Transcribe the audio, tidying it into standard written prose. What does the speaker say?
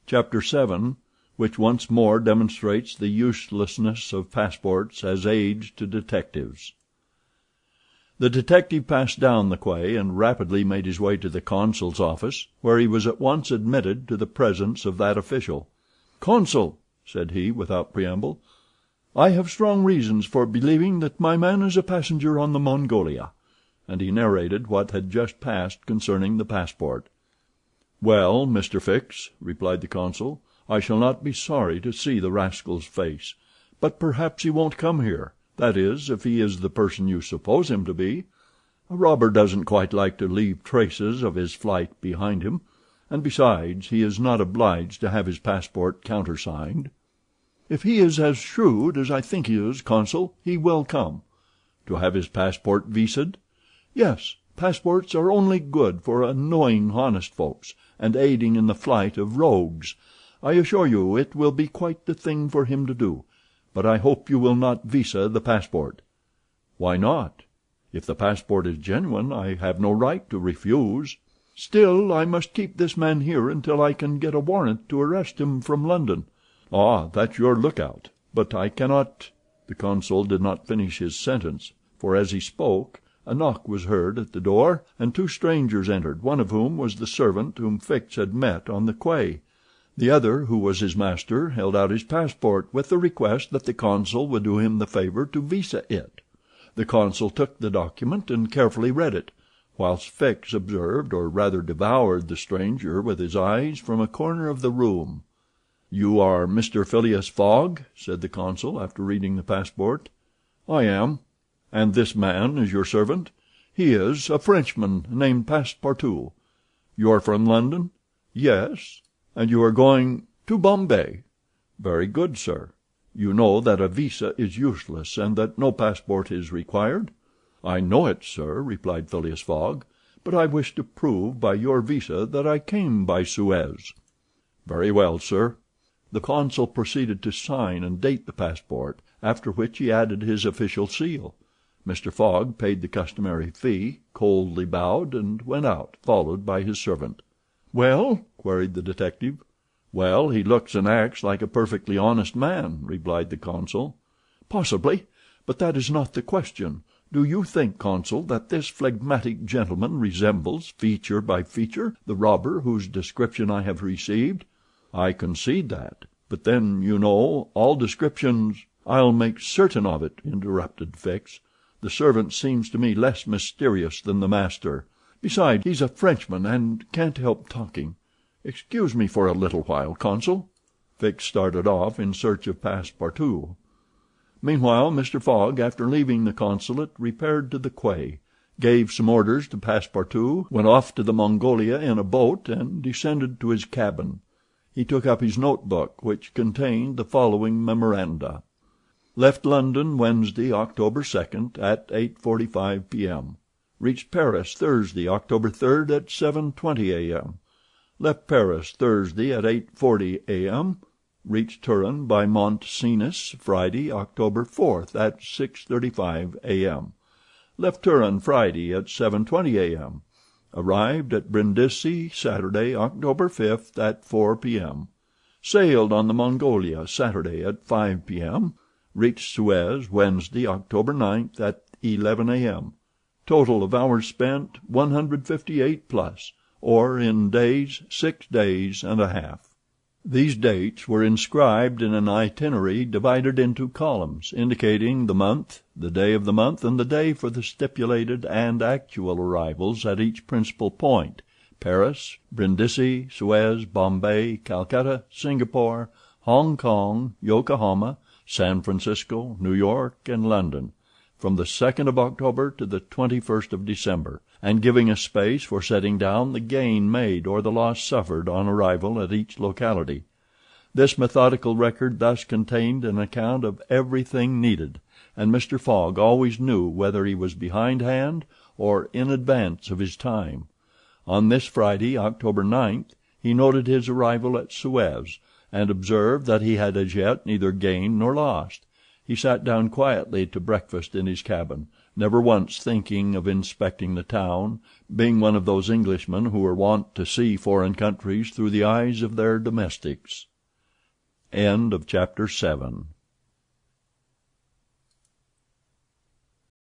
Chapter VII, which once more demonstrates the uselessness of passports as aids to detectives. The detective passed down the quay and rapidly made his way to the consul's office, where he was at once admitted to the presence of that official. "Consul," said he, without preamble, "I have strong reasons for believing that my man is a passenger on the Mongolia," and he narrated what had just passed concerning the passport. "Well, Mr. Fix," replied the consul, "I shall not be sorry to see the rascal's face, but perhaps he won't come here—that is, if he is the person you suppose him to be. A robber doesn't quite like to leave traces of his flight behind him, and besides, he is not obliged to have his passport countersigned." "If he is as shrewd as I think he is, Consul, he will come." "To have his passport viséd?" "Yes. Passports are only good for annoying honest folks, and aiding in the flight of rogues. I assure you it will be quite the thing for him to do, but I hope you will not visa the passport." "Why not? If the passport is genuine I have no right to refuse." "Still, I must keep this man here until I can get a warrant to arrest him from London." "Ah, that's your lookout. But I cannot—" The consul did not finish his sentence, for as he spoke a knock was heard at the door, and two strangers entered, one of whom was the servant whom Fix had met on the quay. The other, who was his master, held out his passport with the request that the consul would do him the favor to visa it. The consul took the document and carefully read it, whilst Fix observed, or rather devoured, the stranger with his eyes from a corner of the room. "You are Mr. Phileas Fogg?" said the consul, after reading the passport. "I am." "And this man is your servant?" "He is a Frenchman named Passepartout." "You are from London?" "Yes." "And you are going—" "To Bombay." "Very good, sir. You know that a visa is useless, and that no passport is required?" "I know it, sir," replied Phileas Fogg, "but I wish to prove by your visa that I came by Suez." "Very well, sir." The consul proceeded to sign and date the passport, after which he added his official seal. Mr. Fogg paid the customary fee, coldly bowed, and went out, followed by his servant. "Well?" queried the detective. "Well, he looks and acts like a perfectly honest man," replied the consul. "Possibly, but that is not the question. Do you think, Consul, that this phlegmatic gentleman resembles, feature by feature, the robber whose description I have received?" "I concede that. But then, you know, all descriptions—" "I'll make certain of it," interrupted Fix. "The servant seems to me less mysterious than the master. Besides, he's a Frenchman and can't help talking. Excuse me for a little while, Consul." Fix started off in search of Passepartout. Meanwhile, Mr. Fogg, after leaving the consulate, repaired to the quay, gave some orders to Passepartout, went off to the Mongolia in a boat, and descended to his cabin. He took up his notebook, which contained the following memoranda: Left London Wednesday, October 2nd, at 8:45 p.m. Reached Paris Thursday, October 3rd, at 7:20 a.m. Left Paris Thursday at 8:40 a.m. Reached Turin by Mont Cenis Friday, October 4th, at 6:35 a.m. Left Turin Friday at 7:20 a.m. Arrived at Brindisi Saturday, October 5th, at 4 p.m. Sailed on the Mongolia Saturday at 5 p.m. Reached Suez Wednesday, October 9th, at 11 a.m. Total of hours spent 158 plus, or in days 6 days and a half. These dates were inscribed in an itinerary divided into columns, indicating the month, the day of the month, and the day for the stipulated and actual arrivals at each principal point: Paris, Brindisi, Suez, Bombay, Calcutta, Singapore, Hong Kong, Yokohama, San Francisco, New York, and London, from the 2nd of October to the 21st of December, and giving a space for setting down the gain made or the loss suffered on arrival at each locality. This methodical record thus contained an account of everything needed, and Mr. Fogg always knew whether he was behindhand or in advance of his time. On this Friday, October 9th, he noted his arrival at Suez, and observed that he had as yet neither gained nor lost. He sat down quietly to breakfast in his cabin, never once thinking of inspecting the town, being one of those Englishmen who are wont to see foreign countries through the eyes of their domestics. Chapter 8